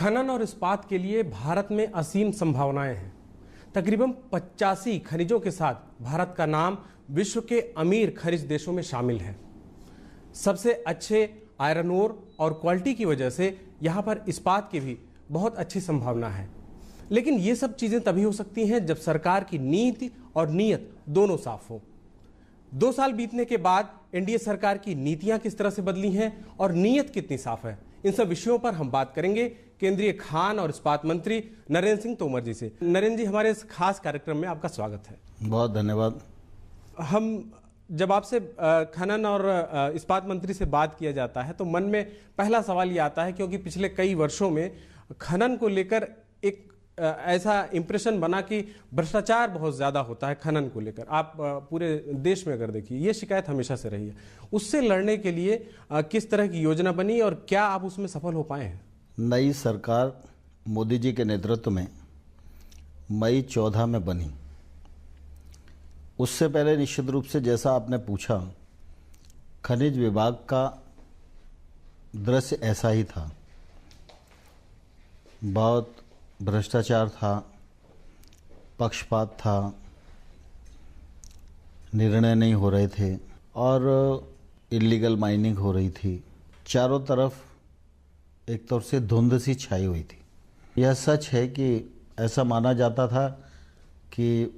खनन और इस्पात के लिए भारत में असीम संभावनाएं हैं। तकरीबन 85 खनिजों के साथ भारत का नाम विश्व के अमीर खनिज देशों में शामिल है। सबसे अच्छे आयरन ओर और क्वालिटी की वजह से यहाँ पर इस्पात की भी बहुत अच्छी संभावना है। लेकिन ये सब चीज़ें तभी हो सकती हैं जब सरकार की नीति और नीयत दोनों साफ हो। 2 साल बीतने के बाद एनडीए सरकार की नीतियां किस तरह से बदली हैं और नीयत कितनी साफ है, इन सब विषयों पर हम बात करेंगे केंद्रीय खान और इस्पात मंत्री नरेंद्र सिंह तोमर जी से। नरेंद्र जी, हमारे इस खास कार्यक्रम में आपका स्वागत है। बहुत धन्यवाद। हम जब आपसे खनन और इस्पात मंत्री से बात किया जाता है तो मन में पहला सवाल ये आता है, क्योंकि पिछले कई वर्षों में खनन को लेकर एक ऐसा इंप्रेशन बना कि भ्रष्टाचार बहुत ज़्यादा होता है खनन को लेकर। आप पूरे देश में अगर देखिए, ये शिकायत हमेशा से रही है। उससे लड़ने के लिए किस तरह की योजना बनी और क्या आप उसमें सफल हो पाए हैं? नई सरकार मोदी जी के नेतृत्व में मई 14 में बनी। उससे पहले निश्चित रूप से, जैसा आपने पूछा, खनिज विभाग का दृश्य ऐसा ही था। बहुत भ्रष्टाचार था, पक्षपात था, निर्णय नहीं हो रहे थे और इलीगल माइनिंग हो रही थी। चारों तरफ एक तौर से धुंध सी छाई हुई थी। यह सच है कि ऐसा माना जाता था कि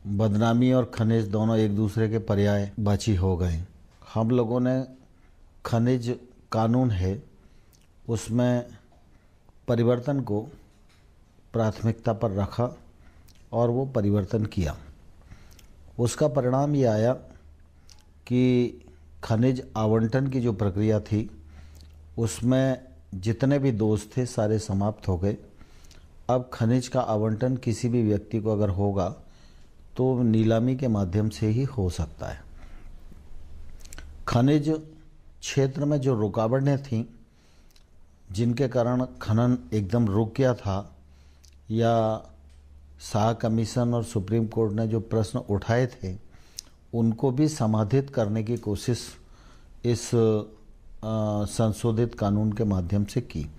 बदनामी और खनिज दोनों एक दूसरे के पर्यायवाची हो गए। हम लोगों ने खनिज कानून है उसमें परिवर्तन को प्राथमिकता पर रखा और वो परिवर्तन किया। उसका परिणाम ये आया कि खनिज आवंटन की जो प्रक्रिया थी उसमें जितने भी दोष थे सारे समाप्त हो गए। अब खनिज का आवंटन किसी भी व्यक्ति को अगर होगा तो नीलामी के माध्यम से ही हो सकता है। खनिज क्षेत्र में जो रुकावटें थीं, जिनके कारण खनन एकदम रुक गया था, या शाह कमीशन और सुप्रीम कोर्ट ने जो प्रश्न उठाए थे उनको भी समाधित करने की कोशिश इस संशोधित कानून के माध्यम से की।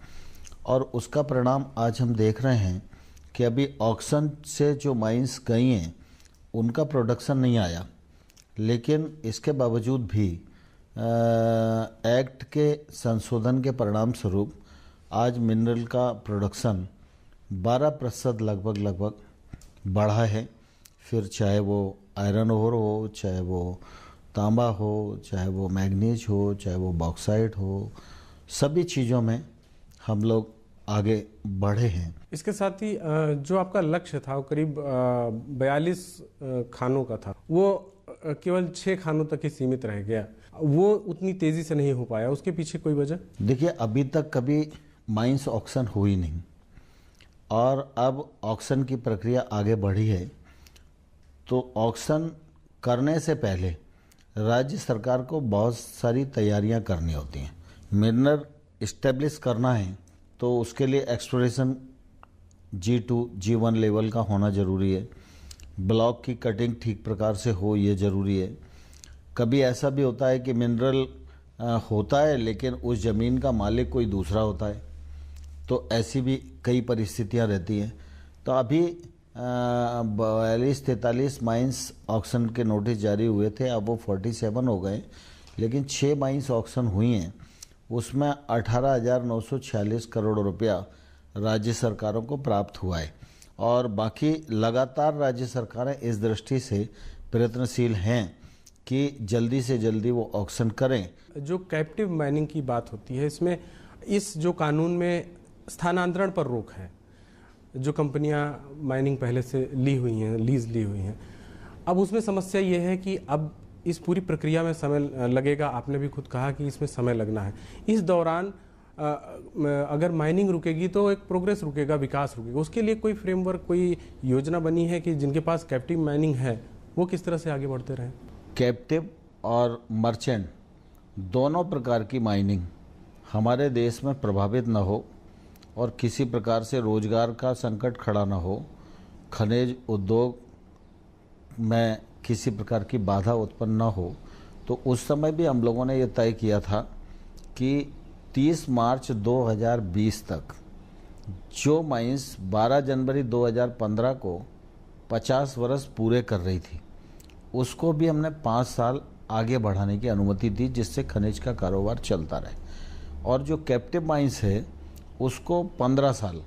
और उसका परिणाम आज हम देख रहे हैं कि अभी ऑक्शन से जो माइंस गई हैं उनका प्रोडक्शन नहीं आया, लेकिन इसके बावजूद भी एक्ट के संशोधन के परिणाम स्वरूप आज मिनरल का प्रोडक्शन 12% लगभग बढ़ा है। फिर चाहे वो आयरन ओर हो, चाहे वो तांबा हो, चाहे वो मैग्नीज हो, चाहे वो बॉक्साइट हो, सभी चीज़ों में हम लोग आगे बढ़े हैं। इसके साथ ही जो आपका लक्ष्य था वो करीब 42 खानों का था, वो केवल 6 खानों तक ही सीमित रह गया। वो उतनी तेज़ी से नहीं हो पाया, उसके पीछे कोई वजह? देखिए, अभी तक कभी माइंस ऑक्शन हुई नहीं और अब ऑक्शन की प्रक्रिया आगे बढ़ी है। तो ऑक्शन करने से पहले राज्य सरकार को बहुत सारी तैयारियां करनी होती हैं। मिनरल इस्टेब्लिश करना है तो उसके लिए एक्सप्लोरेशन G2, G1 लेवल का होना ज़रूरी है। ब्लॉक की कटिंग ठीक प्रकार से हो, ये ज़रूरी है। कभी ऐसा भी होता है कि मिनरल होता है लेकिन उस ज़मीन का मालिक कोई दूसरा होता है, तो ऐसी भी कई परिस्थितियां रहती हैं। तो अभी 42-43 माइंस ऑक्शन के नोटिस जारी हुए थे, अब वो 47 हो गए, लेकिन 6 माइंस ऑक्शन हुई हैं। उसमें 18,946 करोड़ रुपया राज्य सरकारों को प्राप्त हुआ है और बाकी लगातार राज्य सरकारें इस दृष्टि से प्रयत्नशील हैं कि जल्दी से जल्दी वो ऑक्शन करें। जो कैप्टिव माइनिंग की बात होती है, इसमें इस जो कानून में स्थानांतरण पर रोक है, जो कंपनियां माइनिंग पहले से ली हुई हैं, लीज ली हुई हैं, अब उसमें समस्या ये है कि अब इस पूरी प्रक्रिया में समय लगेगा। आपने भी खुद कहा कि इसमें समय लगना है। इस दौरान अगर माइनिंग रुकेगी तो एक प्रोग्रेस रुकेगा, विकास रुकेगा। उसके लिए कोई फ्रेमवर्क, कोई योजना बनी है कि जिनके पास कैप्टिव माइनिंग है वो किस तरह से आगे बढ़ते रहें? कैप्टिव और मर्चेंट दोनों प्रकार की माइनिंग हमारे देश में प्रभावित न हो और किसी प्रकार से रोजगार का संकट खड़ा न हो, खनिज उद्योग में किसी प्रकार की बाधा उत्पन्न न हो, तो उस समय भी हम लोगों ने ये तय किया था कि 30 मार्च 2020 तक जो माइंस 12 जनवरी 2015 को 50 वर्ष पूरे कर रही थी, उसको भी हमने 5 साल आगे बढ़ाने की अनुमति दी, जिससे खनिज का कारोबार चलता रहे। और जो कैप्टिव माइंस है उसको 15 साल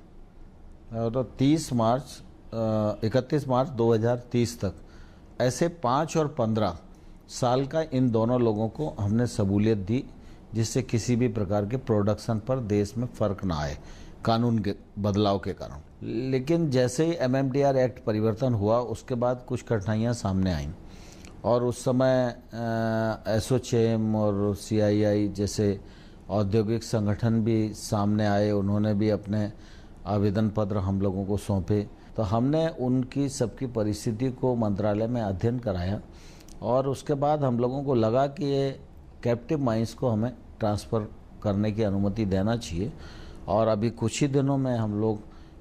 तो 31 मार्च 2030 तक, ऐसे 5 और 15 साल का इन दोनों लोगों को हमने सहूलियत दी, जिससे किसी भी प्रकार के प्रोडक्शन पर देश में फ़र्क ना आए कानून के बदलाव के कारण। लेकिन जैसे ही MMDR एक्ट परिवर्तन हुआ, उसके बाद कुछ कठिनाइयाँ सामने आईं और उस समय एसोचैम और CII जैसे औद्योगिक संगठन भी सामने आए। उन्होंने भी अपने आवेदन पत्र हम लोगों को सौंपे, तो हमने उनकी सबकी परिस्थिति को मंत्रालय में अध्ययन कराया और उसके बाद हम लोगों को लगा कि ये कैप्टिव माइंस को हमें ट्रांसफ़र करने की अनुमति देना चाहिए। और अभी कुछ ही दिनों में हम लोग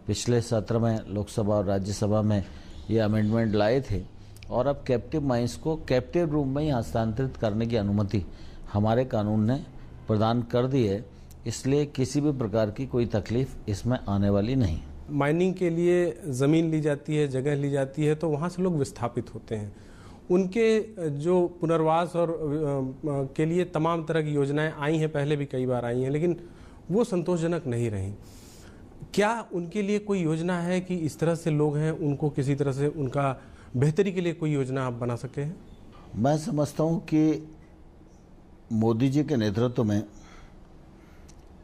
पिछले सत्र में लोकसभा और राज्यसभा में ये अमेंडमेंट लाए थे और अब कैप्टिव माइंस को कैप्टिव रूप में ही हस्तांतरित करने की अनुमति हमारे कानून ने प्रदान कर दी है। इसलिए किसी भी प्रकार की कोई तकलीफ इसमें आने वाली नहीं। माइनिंग के लिए ज़मीन ली जाती है, जगह ली जाती है, तो वहाँ से लोग विस्थापित होते हैं। उनके जो पुनर्वास और के लिए तमाम तरह की योजनाएं आई हैं, पहले भी कई बार आई हैं, लेकिन वो संतोषजनक नहीं रहीं। क्या उनके लिए कोई योजना है कि इस तरह से लोग हैं, उनको किसी तरह से उनका बेहतरी के लिए कोई योजना आप बना सके हैं? मैं समझता हूँ कि मोदी जी के नेतृत्व में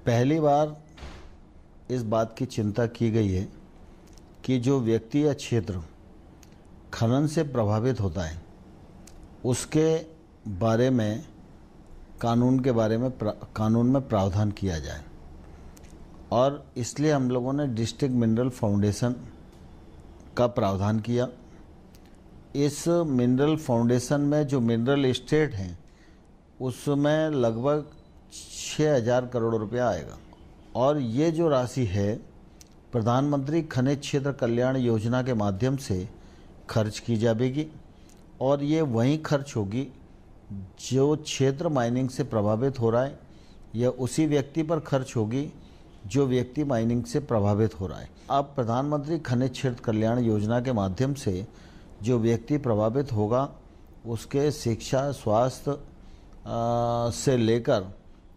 पहली बार इस बात की चिंता की गई है कि जो व्यक्ति या क्षेत्र खनन से प्रभावित होता है उसके बारे में कानून में प्रावधान किया जाए। और इसलिए हम लोगों ने डिस्ट्रिक्ट मिनरल फाउंडेशन का प्रावधान किया। इस मिनरल फाउंडेशन में जो मिनरल एस्टेट हैं उसमें लगभग 6,000 करोड़ रुपया आएगा और ये जो राशि है प्रधानमंत्री खनिज क्षेत्र कल्याण योजना के माध्यम से खर्च की जाएगी और ये वहीं खर्च होगी जो क्षेत्र माइनिंग से प्रभावित हो रहा है, या उसी व्यक्ति पर खर्च होगी जो व्यक्ति माइनिंग से प्रभावित हो रहा है। अब प्रधानमंत्री खनिज क्षेत्र कल्याण योजना के माध्यम से जो व्यक्ति प्रभावित होगा उसके शिक्षा, स्वास्थ्य से लेकर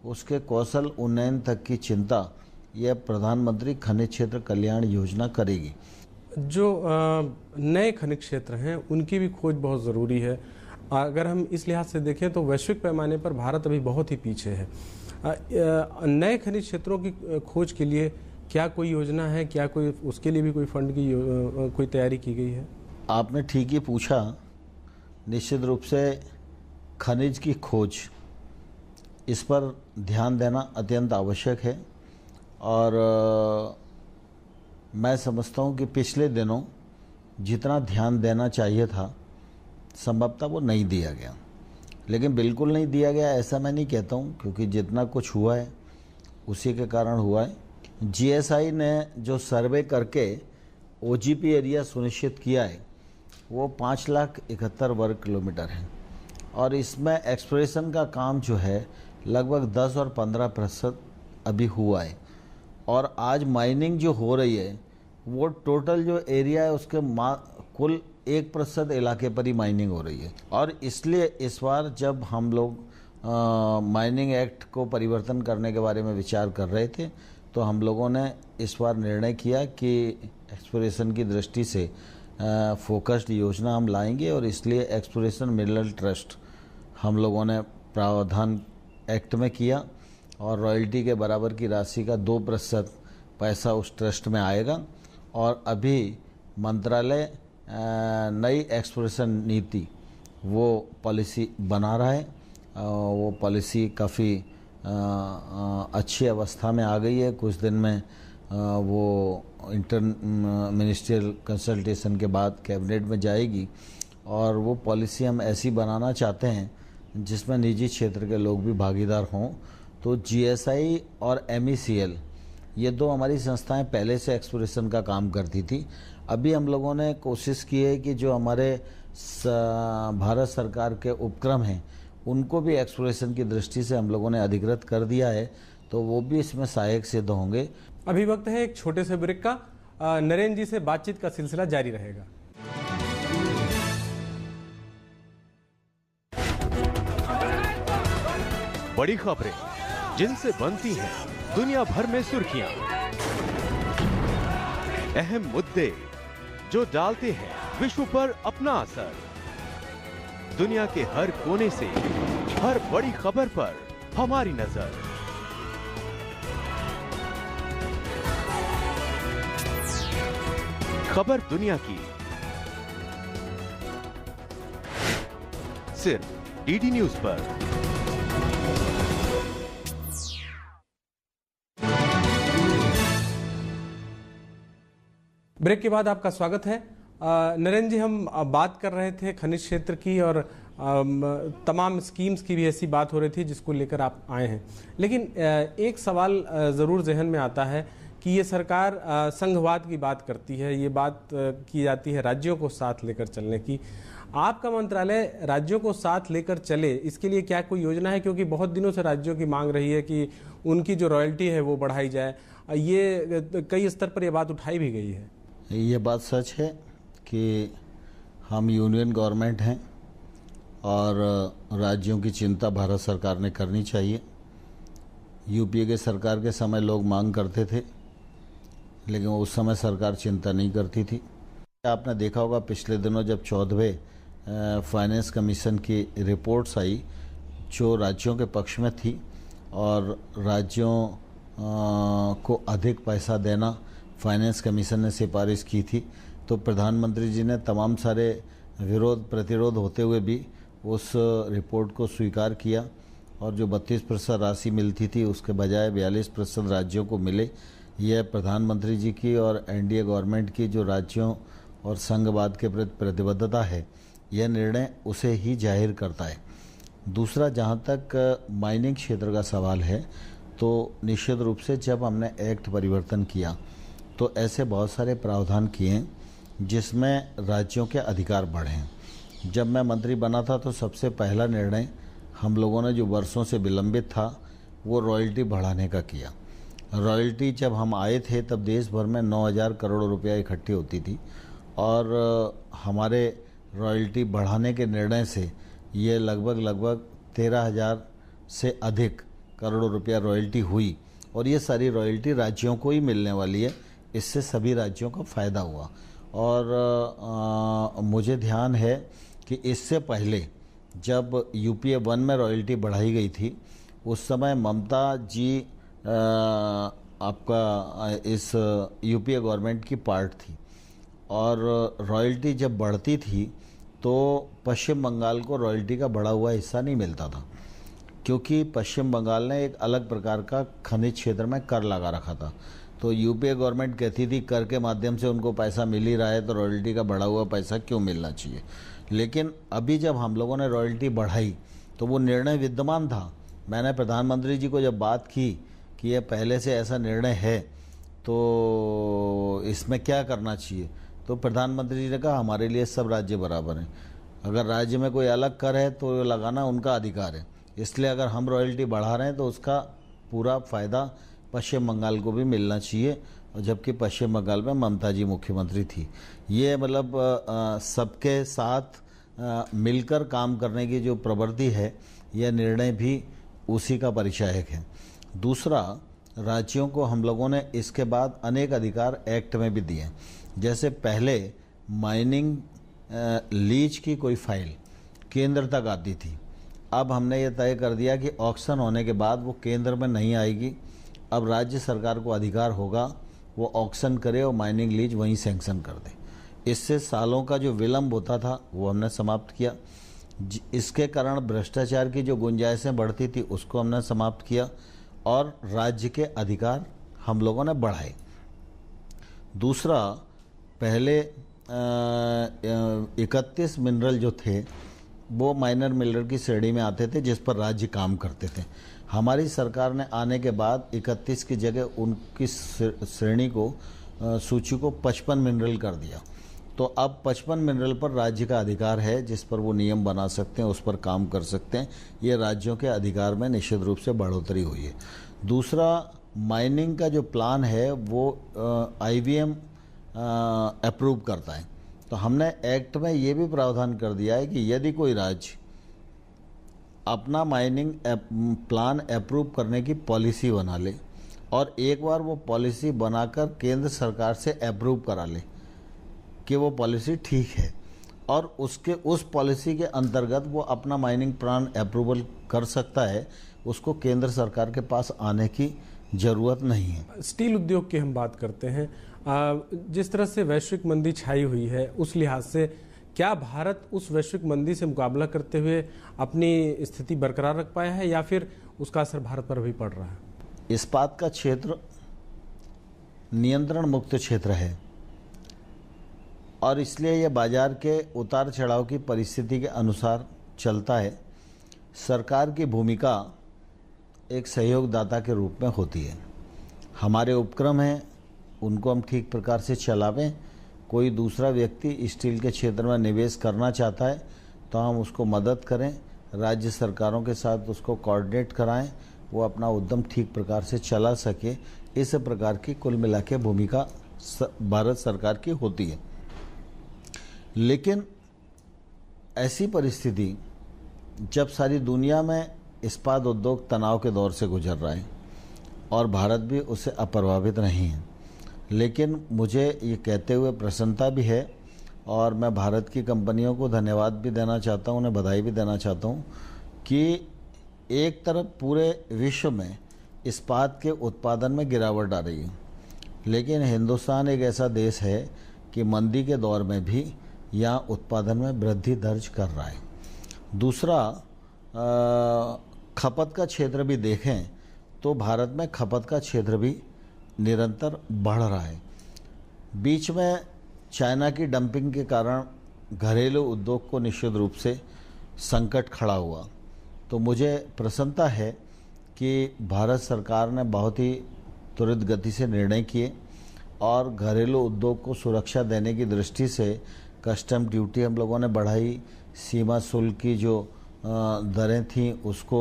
उसके कौशल उन्नयन तक की चिंता यह प्रधानमंत्री खनिज क्षेत्र कल्याण योजना करेगी। जो नए खनिज क्षेत्र हैं उनकी भी खोज बहुत ज़रूरी है। अगर हम इस लिहाज से देखें तो वैश्विक पैमाने पर भारत अभी बहुत ही पीछे है। नए खनिज क्षेत्रों की खोज के लिए क्या कोई योजना है, क्या कोई उसके लिए भी कोई फंड की कोई तैयारी की गई है? आपने ठीक ही पूछा। निश्चित रूप से खनिज की खोज, इस पर ध्यान देना अत्यंत आवश्यक है और मैं समझता हूँ कि पिछले दिनों जितना ध्यान देना चाहिए था संभवतः वो नहीं दिया गया। लेकिन बिल्कुल नहीं दिया गया ऐसा मैं नहीं कहता हूँ, क्योंकि जितना कुछ हुआ है उसी के कारण हुआ है। GSI ने जो सर्वे करके OGP एरिया सुनिश्चित किया है वो 5,71,000 वर्ग किलोमीटर है और इसमें एक्सप्लोरेशन का काम जो है लगभग 10 और 15% अभी हुआ है। और आज माइनिंग जो हो रही है वो टोटल जो एरिया है उसके कुल 1% इलाके पर ही माइनिंग हो रही है। और इसलिए इस बार जब हम लोग माइनिंग एक्ट को परिवर्तन करने के बारे में विचार कर रहे थे तो हम लोगों ने इस बार निर्णय किया कि एक्सप्लोरेशन की दृष्टि से फोकस्ड योजना हम लाएंगे और इसलिए एक्सप्लोरेशन मिनरल ट्रस्ट हम लोगों ने प्रावधान एक्ट में किया और रॉयल्टी के बराबर की राशि का 2% पैसा उस ट्रस्ट में आएगा। और अभी मंत्रालय नई एक्सप्लोरेशन नीति वो पॉलिसी बना रहा है। वो पॉलिसी काफ़ी अच्छी अवस्था में आ गई है। कुछ दिन में वो इंटर मिनिस्ट्रियल कंसल्टेशन के बाद कैबिनेट में जाएगी और वो पॉलिसी हम ऐसी बनाना चाहते हैं जिसमें निजी क्षेत्र के लोग भी भागीदार हों। तो GSI और MECL ये दो हमारी संस्थाएं पहले से एक्सप्लोरेशन का काम करती थी। अभी हम लोगों ने कोशिश की है कि जो हमारे भारत सरकार के उपक्रम हैं उनको भी एक्सप्लोरेशन की दृष्टि से हम लोगों ने अधिकृत कर दिया है, तो वो भी इसमें सहायक सिद्ध होंगे। अभी वक्त है एक छोटे से ब्रेक का। नरेंद्र जी से बातचीत का सिलसिला जारी रहेगा। बड़ी खबरें जिनसे बनती हैं दुनिया भर में सुर्खियां, अहम मुद्दे जो डालते हैं विश्व पर अपना असर, दुनिया के हर कोने से हर बड़ी खबर पर हमारी नजर। खबर दुनिया की सिर्फ डीडी न्यूज पर। ब्रेक के बाद आपका स्वागत है। नरेंद्र जी, हम बात कर रहे थे खनिज क्षेत्र की और तमाम स्कीम्स की भी ऐसी बात हो रही थी जिसको लेकर आप आए हैं, लेकिन एक सवाल ज़रूर जहन में आता है कि ये सरकार संघवाद की बात करती है, ये बात की जाती है राज्यों को साथ लेकर चलने की। आपका मंत्रालय राज्यों को साथ लेकर चले, इसके लिए क्या कोई योजना है? क्योंकि बहुत दिनों से राज्यों की मांग रही है कि उनकी जो रॉयल्टी है वो बढ़ाई जाए। ये कई स्तर पर यह बात उठाई भी गई है। ये बात सच है कि हम यूनियन गवर्नमेंट हैं और राज्यों की चिंता भारत सरकार ने करनी चाहिए। यूपीए के सरकार के समय लोग मांग करते थे, लेकिन उस समय सरकार चिंता नहीं करती थी। आपने देखा होगा पिछले दिनों जब 14वें फाइनेंस कमीशन की रिपोर्ट्स आई जो राज्यों के पक्ष में थी और राज्यों को अधिक पैसा देना फाइनेंस कमीशन ने सिफारिश की थी, तो प्रधानमंत्री जी ने तमाम सारे विरोध प्रतिरोध होते हुए भी उस रिपोर्ट को स्वीकार किया और जो 32% राशि मिलती थी उसके बजाय 42% राज्यों को मिले। यह प्रधानमंत्री जी की और एनडीए गवर्नमेंट की जो राज्यों और संघवाद के प्रति प्रतिबद्धता है, यह निर्णय उसे ही जाहिर करता है। दूसरा, जहाँ तक माइनिंग क्षेत्र का सवाल है, तो निश्चित रूप से जब हमने एक्ट परिवर्तन किया तो ऐसे बहुत सारे प्रावधान किए हैं जिसमें राज्यों के अधिकार बढ़े हैं। जब मैं मंत्री बना था तो सबसे पहला निर्णय हम लोगों ने जो वर्षों से विलंबित था वो रॉयल्टी बढ़ाने का किया। रॉयल्टी जब हम आए थे तब देश भर में 9,000 करोड़ रुपया इकट्ठी होती थी और हमारे रॉयल्टी बढ़ाने के निर्णय से ये लगभग 13,000 से अधिक करोड़ रुपया रॉयल्टी हुई और ये सारी रॉयल्टी राज्यों को ही मिलने वाली है। इससे सभी राज्यों को फ़ायदा हुआ और मुझे ध्यान है कि इससे पहले जब यूपीए 1 में रॉयल्टी बढ़ाई गई थी उस समय ममता जी आपका इस यूपीए गवर्नमेंट की पार्ट थी और रॉयल्टी जब बढ़ती थी तो पश्चिम बंगाल को रॉयल्टी का बढ़ा हुआ हिस्सा नहीं मिलता था, क्योंकि पश्चिम बंगाल ने एक अलग प्रकार का खनिज क्षेत्र में कर लगा रखा था। तो यूपीए गवर्नमेंट कहती थी कर के माध्यम से उनको पैसा मिल ही रहा है तो रॉयल्टी का बढ़ा हुआ पैसा क्यों मिलना चाहिए। लेकिन अभी जब हम लोगों ने रॉयल्टी बढ़ाई तो वो निर्णय विद्यमान था। मैंने प्रधानमंत्री जी को जब बात की कि ये पहले से ऐसा निर्णय है तो इसमें क्या करना चाहिए, तो प्रधानमंत्री जी ने कहा हमारे लिए सब राज्य बराबर हैं। अगर राज्य में कोई अलग कर है तो लगाना उनका अधिकार है, इसलिए अगर हम रॉयल्टी बढ़ा रहे हैं तो उसका पूरा फ़ायदा पश्चिम बंगाल को भी मिलना चाहिए, और जबकि पश्चिम बंगाल में ममता जी मुख्यमंत्री थी। ये मतलब सबके साथ मिलकर काम करने की जो प्रवृत्ति है, यह निर्णय भी उसी का परिचायक है। दूसरा, राज्यों को हम लोगों ने इसके बाद अनेक अधिकार एक्ट में भी दिए। जैसे पहले माइनिंग लीज की कोई फाइल केंद्र तक आती थी, अब हमने ये तय कर दिया कि ऑक्शन होने के बाद वो केंद्र में नहीं आएगी। अब राज्य सरकार को अधिकार होगा वो ऑक्शन करे और माइनिंग लीज वहीं सैंक्शन कर दे। इससे सालों का जो विलंब होता था वो हमने समाप्त किया। इसके कारण भ्रष्टाचार की जो गुंजाइशें बढ़ती थी उसको हमने समाप्त किया और राज्य के अधिकार हम लोगों ने बढ़ाए। दूसरा, पहले 31 मिनरल जो थे वो माइनर मिनरल की श्रेणी में आते थे जिस पर राज्य काम करते थे। हमारी सरकार ने आने के बाद 31 की जगह उनकी श्रेणी को सूची को 55 मिनरल कर दिया। तो अब 55 मिनरल पर राज्य का अधिकार है जिस पर वो नियम बना सकते हैं, उस पर काम कर सकते हैं। ये राज्यों के अधिकार में निश्चित रूप से बढ़ोतरी हुई है। दूसरा, माइनिंग का जो प्लान है वो IBM अप्रूव करता है। तो हमने एक्ट में ये भी प्रावधान कर दिया है कि यदि कोई राज्य अपना माइनिंग प्लान अप्रूव करने की पॉलिसी बना ले और एक बार वो पॉलिसी बनाकर केंद्र सरकार से अप्रूव करा ले कि वो पॉलिसी ठीक है और उस पॉलिसी के अंतर्गत वो अपना माइनिंग प्लान अप्रूवल कर सकता है, उसको केंद्र सरकार के पास आने की ज़रूरत नहीं है। स्टील उद्योग की हम बात करते हैं, जिस तरह से वैश्विक मंदी छाई हुई है उस लिहाज से क्या भारत उस वैश्विक मंदी से मुकाबला करते हुए अपनी स्थिति बरकरार रख पाया है या फिर उसका असर भारत पर भी पड़ रहा है? इस्पात का क्षेत्र नियंत्रण मुक्त क्षेत्र है और इसलिए यह बाजार के उतार चढ़ाव की परिस्थिति के अनुसार चलता है। सरकार की भूमिका एक सहयोगदाता के रूप में होती है। हमारे उपक्रम हैं, उनको हम ठीक प्रकार से चलावें। कोई दूसरा व्यक्ति स्टील के क्षेत्र में निवेश करना चाहता है तो हम उसको मदद करें, राज्य सरकारों के साथ उसको कोऑर्डिनेट कराएं, वो अपना उद्यम ठीक प्रकार से चला सके। इस प्रकार की कुल मिला के भूमिका भारत सरकार की होती है। लेकिन ऐसी परिस्थिति जब सारी दुनिया में इस्पात उद्योग तनाव के दौर से गुजर रहा है और भारत भी उससे अप्रभावित नहीं है, लेकिन मुझे ये कहते हुए प्रसन्नता भी है और मैं भारत की कंपनियों को धन्यवाद भी देना चाहता हूँ, उन्हें बधाई भी देना चाहता हूँ कि एक तरफ पूरे विश्व में इस्पात के उत्पादन में गिरावट आ रही है, लेकिन हिंदुस्तान एक ऐसा देश है कि मंदी के दौर में भी यहाँ उत्पादन में वृद्धि दर्ज कर रहा है। दूसरा, खपत का क्षेत्र भी देखें तो भारत में खपत का क्षेत्र भी निरंतर बढ़ रहा है। बीच में चाइना की डंपिंग के कारण घरेलू उद्योग को निश्चित रूप से संकट खड़ा हुआ, तो मुझे प्रसन्नता है कि भारत सरकार ने बहुत ही त्वरित गति से निर्णय किए और घरेलू उद्योग को सुरक्षा देने की दृष्टि से कस्टम ड्यूटी हम लोगों ने बढ़ाई, सीमा शुल्क की जो दरें थीं उसको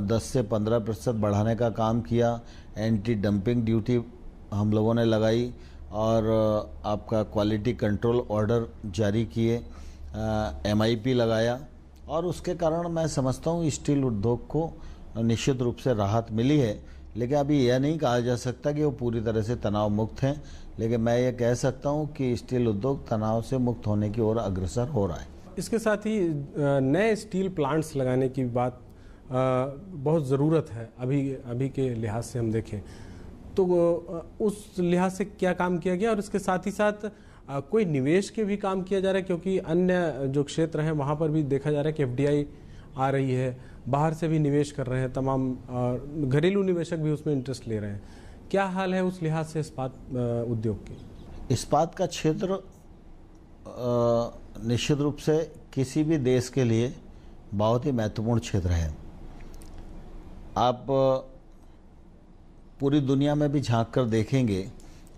10 से 15% बढ़ाने का काम किया, एंटी डंपिंग ड्यूटी हम लोगों ने लगाई और आपका क्वालिटी कंट्रोल ऑर्डर जारी किए, MIP लगाया और उसके कारण मैं समझता हूँ स्टील उद्योग को निश्चित रूप से राहत मिली है। लेकिन अभी यह नहीं कहा जा सकता कि वो पूरी तरह से तनाव मुक्त हैं, लेकिन मैं ये कह सकता हूँ कि स्टील उद्योग तनाव से मुक्त होने की ओर अग्रसर हो रहा है। इसके साथ ही नए स्टील प्लांट्स लगाने की बात बहुत ज़रूरत है अभी के लिहाज से हम देखें तो उस लिहाज से क्या काम किया गया और इसके साथ ही साथ कोई निवेश के भी काम किया जा रहा है, क्योंकि अन्य जो क्षेत्र हैं वहाँ पर भी देखा जा रहा है कि FDI आ रही है, बाहर से भी निवेश कर रहे हैं, तमाम घरेलू निवेशक भी उसमें इंटरेस्ट ले रहे हैं। क्या हाल है उस लिहाज से इस्पात उद्योग की? इस्पात का क्षेत्र निश्चित रूप से किसी भी देश के लिए बहुत ही महत्वपूर्ण क्षेत्र है। आप पूरी दुनिया में भी झांक कर देखेंगे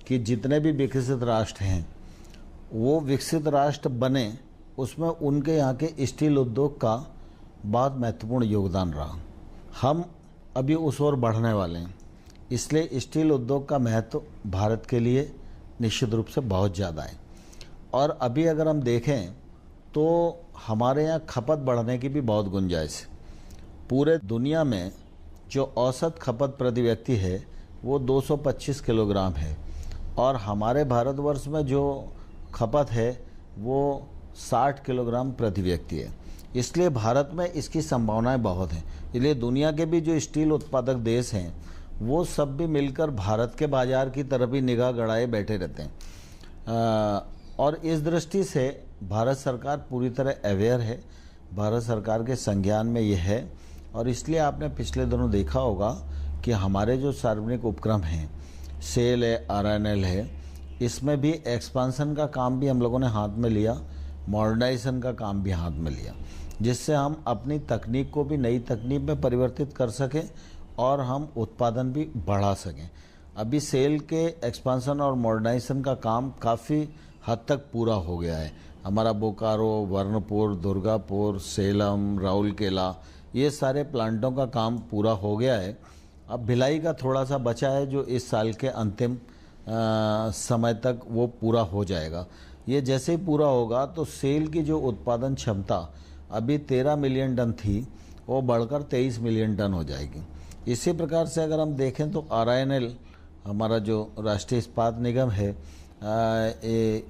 कि जितने भी विकसित राष्ट्र हैं वो विकसित राष्ट्र बने उसमें उनके यहाँ के स्टील उद्योग का बहुत महत्वपूर्ण योगदान रहा। हम अभी उस ओर बढ़ने वाले हैं, इसलिए स्टील उद्योग का महत्व भारत के लिए निश्चित रूप से बहुत ज़्यादा है। और अभी अगर हम देखें तो हमारे यहाँ खपत बढ़ने की भी बहुत गुंजाइश है। पूरे दुनिया में जो औसत खपत प्रति व्यक्ति है वो 225 किलोग्राम है और हमारे भारतवर्ष में जो खपत है वो 60 किलोग्राम प्रति व्यक्ति है। इसलिए भारत में इसकी संभावनाएं बहुत हैं। इसलिए दुनिया के भी जो स्टील उत्पादक देश हैं वो सब भी मिलकर भारत के बाज़ार की तरफ ही निगाह गड़ाए बैठे रहते हैं और इस दृष्टि से भारत सरकार पूरी तरह अवेयर है, भारत सरकार के संज्ञान में ये है। और इसलिए आपने पिछले दिनों देखा होगा कि हमारे जो सार्वजनिक उपक्रम हैं, सेल है, RNL है, इसमें भी एक्सपांसन का काम भी हम लोगों ने हाथ में लिया, मॉडर्नाइजेशन का काम भी हाथ में लिया, जिससे हम अपनी तकनीक को भी नई तकनीक में परिवर्तित कर सकें और हम उत्पादन भी बढ़ा सकें। अभी सेल के एक्सपांसन और मॉडर्नाइजेशन का काम काफ़ी हद तक पूरा हो गया है। हमारा बोकारो, वर्णपुर, दुर्गापुर, सेलम, राउरकेला, ये सारे प्लांटों का काम पूरा हो गया है अब भिलाई का थोड़ा सा बचा है जो इस साल के अंतिम समय तक वो पूरा हो जाएगा। ये जैसे ही पूरा होगा तो सेल की जो उत्पादन क्षमता अभी 13 मिलियन टन थी वो बढ़कर 23 मिलियन टन हो जाएगी। इसी प्रकार से अगर हम देखें तो RINL हमारा जो राष्ट्रीय इस्पात निगम है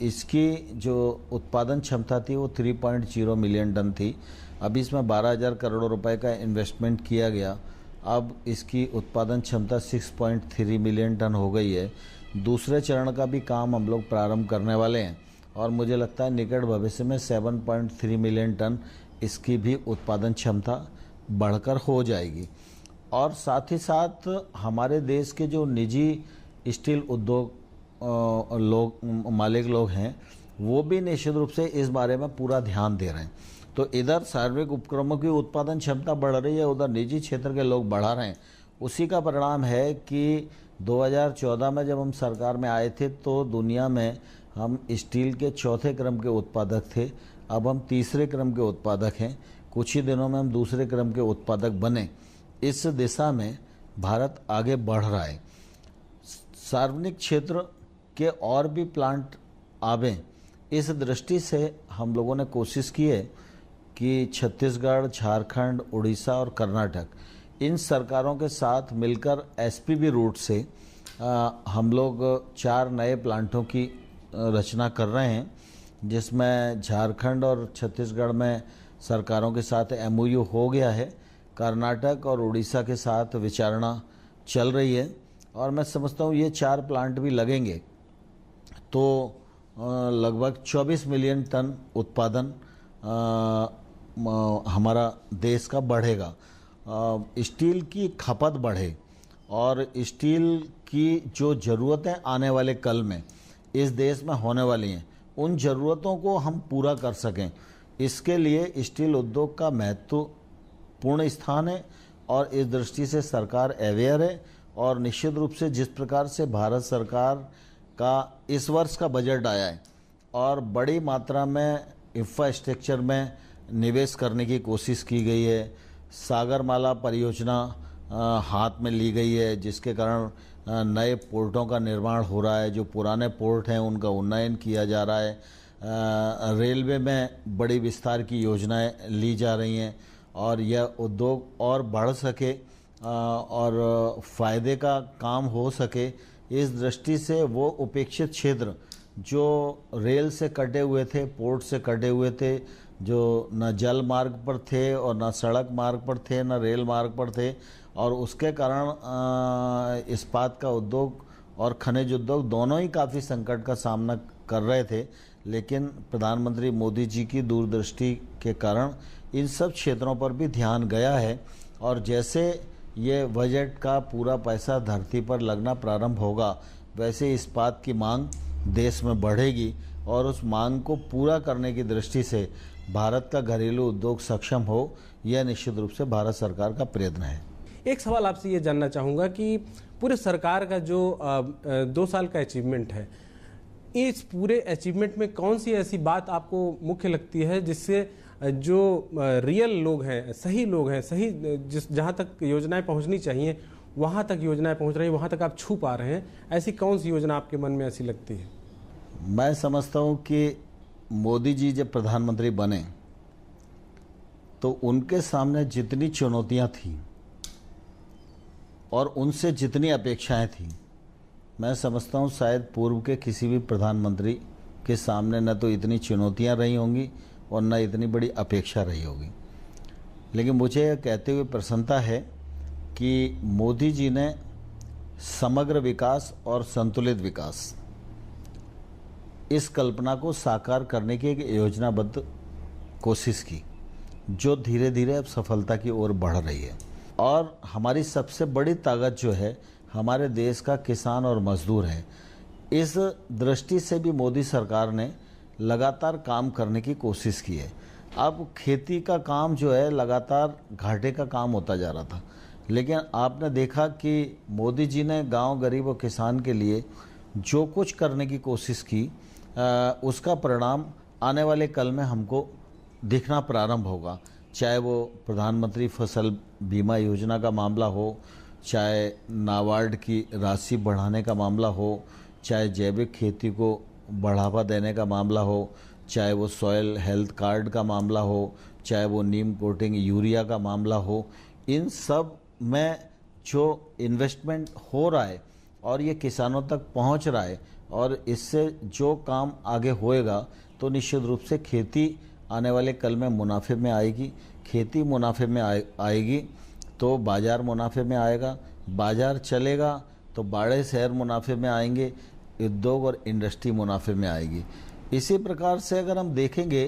इसकी जो उत्पादन क्षमता थी वो 3.0 मिलियन टन थी। अभी इसमें 12,000 करोड़ रुपए का इन्वेस्टमेंट किया गया। अब इसकी उत्पादन क्षमता 6.3 मिलियन टन हो गई है। दूसरे चरण का भी काम हम लोग प्रारंभ करने वाले हैं और मुझे लगता है निकट भविष्य में 7.3 मिलियन टन इसकी भी उत्पादन क्षमता बढ़कर हो जाएगी। और साथ ही साथ हमारे देश के जो निजी स्टील उद्योग मालिक लोग हैं वो भी निश्चित रूप से इस बारे में पूरा ध्यान दे रहे हैं। तो इधर सार्वजनिक उपक्रमों की उत्पादन क्षमता बढ़ रही है, उधर निजी क्षेत्र के लोग बढ़ा रहे हैं। उसी का परिणाम है कि 2014 में जब हम सरकार में आए थे तो दुनिया में हम स्टील के चौथे क्रम के उत्पादक थे, अब हम तीसरे क्रम के उत्पादक हैं। कुछ ही दिनों में हम दूसरे क्रम के उत्पादक बने। इस दिशा में भारत आगे बढ़ रहा है। सार्वजनिक क्षेत्र के और भी प्लांट आवें, इस दृष्टि से हम लोगों ने कोशिश की है कि छत्तीसगढ़, झारखंड, उड़ीसा और कर्नाटक इन सरकारों के साथ मिलकर SPV रूट से हम लोग 4 नए प्लांटों की रचना कर रहे हैं, जिसमें झारखंड और छत्तीसगढ़ में सरकारों के साथ MOU हो गया है। कर्नाटक और उड़ीसा के साथ विचारणा चल रही है और मैं समझता हूँ ये 4 प्लांट भी लगेंगे तो लगभग 24 मिलियन टन उत्पादन हमारा देश का बढ़ेगा। स्टील की खपत बढ़े और स्टील की जो ज़रूरतें आने वाले कल में इस देश में होने वाली हैं उन ज़रूरतों को हम पूरा कर सकें, इसके लिए स्टील उद्योग का महत्वपूर्ण स्थान है और इस दृष्टि से सरकार अवेयर है। और निश्चित रूप से जिस प्रकार से भारत सरकार का इस वर्ष का बजट आया है और बड़ी मात्रा में इंफ्रास्ट्रक्चर में निवेश करने की कोशिश की गई है, सागरमाला परियोजना हाथ में ली गई है जिसके कारण नए पोर्टों का निर्माण हो रहा है, जो पुराने पोर्ट हैं उनका उन्नयन किया जा रहा है। रेलवे में बड़ी विस्तार की योजनाएं ली जा रही हैं और यह उद्योग और बढ़ सके और फ़ायदे का काम हो सके, इस दृष्टि से वो उपेक्षित क्षेत्र जो रेल से कटे हुए थे, पोर्ट से कटे हुए थे, जो न जल मार्ग पर थे और न सड़क मार्ग पर थे, न रेल मार्ग पर थे और उसके कारण इस्पात का उद्योग और खनिज उद्योग दोनों ही काफ़ी संकट का सामना कर रहे थे। लेकिन प्रधानमंत्री मोदी जी की दूरदृष्टि के कारण इन सब क्षेत्रों पर भी ध्यान गया है और जैसे ये बजट का पूरा पैसा धरती पर लगना प्रारंभ होगा वैसे इस्पात की मांग देश में बढ़ेगी और उस मांग को पूरा करने की दृष्टि से भारत का घरेलू उद्योग सक्षम हो, यह निश्चित रूप से भारत सरकार का प्रयत्न है। एक सवाल आपसे ये जानना चाहूँगा कि पूरे सरकार का जो 2 साल का अचीवमेंट है, इस पूरे अचीवमेंट में कौन सी ऐसी बात आपको मुख्य लगती है जिससे जो रियल लोग हैं, सही लोग हैं, सही जहाँ तक योजनाएं पहुँचनी चाहिए वहाँ तक योजनाएं पहुँच रही हैं, वहाँ तक आप छू पा रहे हैं, ऐसी कौन सी योजना आपके मन में ऐसी लगती है? मैं समझता हूँ कि मोदी जी जब प्रधानमंत्री बने तो उनके सामने जितनी चुनौतियाँ थीं और उनसे जितनी अपेक्षाएं थीं, मैं समझता हूँ शायद पूर्व के किसी भी प्रधानमंत्री के सामने न तो इतनी चुनौतियाँ रही होंगी और न इतनी बड़ी अपेक्षा रही होगी। लेकिन मुझे यह कहते हुए प्रसन्नता है कि मोदी जी ने समग्र विकास और संतुलित विकास इस कल्पना को साकार करने की एक योजनाबद्ध कोशिश की, जो धीरे धीरे अब सफलता की ओर बढ़ रही है। और हमारी सबसे बड़ी ताकत जो है हमारे देश का किसान और मजदूर है। इस दृष्टि से भी मोदी सरकार ने लगातार काम करने की कोशिश की है। अब खेती का काम जो है लगातार घाटे का काम होता जा रहा था, लेकिन आपने देखा कि मोदी जी ने गांव, गरीब और किसान के लिए जो कुछ करने की कोशिश की उसका परिणाम आने वाले कल में हमको दिखना प्रारंभ होगा। चाहे वो प्रधानमंत्री फसल बीमा योजना का मामला हो, चाहे नाबार्ड की राशि बढ़ाने का मामला हो, चाहे जैविक खेती को बढ़ावा देने का मामला हो, चाहे वो सॉयल हेल्थ कार्ड का मामला हो, चाहे वो नीम कोटिंग यूरिया का मामला हो, इन सब में जो इन्वेस्टमेंट हो रहा है और ये किसानों तक पहुंच रहा है और इससे जो काम आगे होएगा तो निश्चित रूप से खेती आने वाले कल में मुनाफे में आएगी। खेती मुनाफे में आएगी तो बाज़ार मुनाफे में आएगा, बाज़ार चलेगा तो बड़े शहर मुनाफे में आएंगे, उद्योग और इंडस्ट्री मुनाफे में आएगी। इसी प्रकार से अगर हम देखेंगे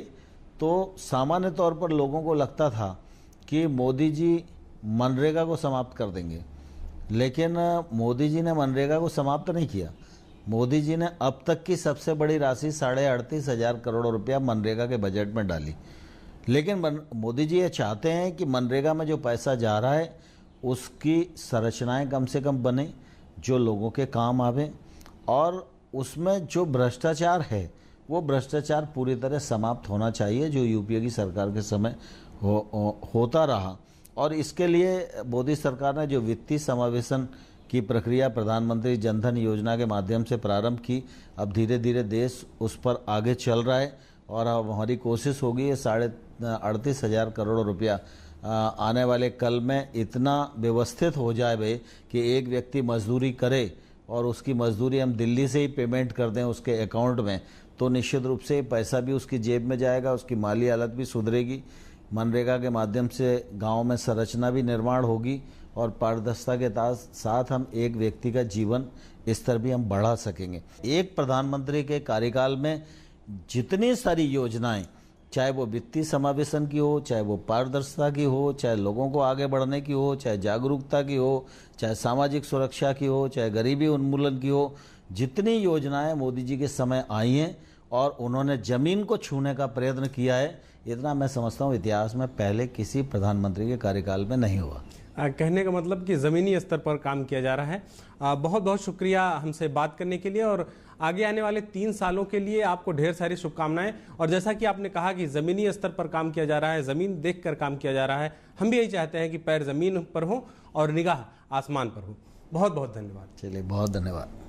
तो सामान्य तौर पर लोगों को लगता था कि मोदी जी मनरेगा को समाप्त कर देंगे, लेकिन मोदी जी ने मनरेगा को समाप्त नहीं किया। मोदी जी ने अब तक की सबसे बड़ी राशि 38,500 करोड़ रुपया मनरेगा के बजट में डाली। लेकिन मोदी जी ये चाहते हैं कि मनरेगा में जो पैसा जा रहा है उसकी संरचनाएं कम से कम बने, जो लोगों के काम आवे, और उसमें जो भ्रष्टाचार है वो भ्रष्टाचार पूरी तरह समाप्त होना चाहिए, जो यूपीए की सरकार के समय होता रहा। और इसके लिए मोदी सरकार ने जो वित्तीय समावेशन की प्रक्रिया प्रधानमंत्री जनधन योजना के माध्यम से प्रारंभ की, अब धीरे धीरे देश उस पर आगे चल रहा है और अब हमारी कोशिश होगी ये 38,500 करोड़ रुपया आने वाले कल में इतना व्यवस्थित हो जाए भाई कि एक व्यक्ति मजदूरी करे और उसकी मजदूरी हम दिल्ली से ही पेमेंट कर दें उसके अकाउंट में, तो निश्चित रूप से पैसा भी उसकी जेब में जाएगा, उसकी माली हालत भी सुधरेगी। मनरेगा के माध्यम से गांव में संरचना भी निर्माण होगी और पारदर्शिता के साथ हम एक व्यक्ति का जीवन स्तर भी हम बढ़ा सकेंगे। एक प्रधानमंत्री के कार्यकाल में जितनी सारी योजनाएं, चाहे वो वित्तीय समावेशन की हो, चाहे वो पारदर्शिता की हो, चाहे लोगों को आगे बढ़ने की हो, चाहे जागरूकता की हो, चाहे सामाजिक सुरक्षा की हो, चाहे गरीबी उन्मूलन की हो, जितनी योजनाएं मोदी जी के समय आई हैं और उन्होंने जमीन को छूने का प्रयत्न किया है, इतना मैं समझता हूँ इतिहास में पहले किसी प्रधानमंत्री के कार्यकाल में नहीं हुआ। कहने का मतलब कि ज़मीनी स्तर पर काम किया जा रहा है। बहुत बहुत शुक्रिया हमसे बात करने के लिए, और आगे आने वाले 3 सालों के लिए आपको ढेर सारी शुभकामनाएं। और जैसा कि आपने कहा कि ज़मीनी स्तर पर काम किया जा रहा है, ज़मीन देखकर काम किया जा रहा है, हम भी यही चाहते हैं कि पैर ज़मीन पर हो और निगाह आसमान पर हो। बहुत बहुत धन्यवाद। चलिए, बहुत धन्यवाद।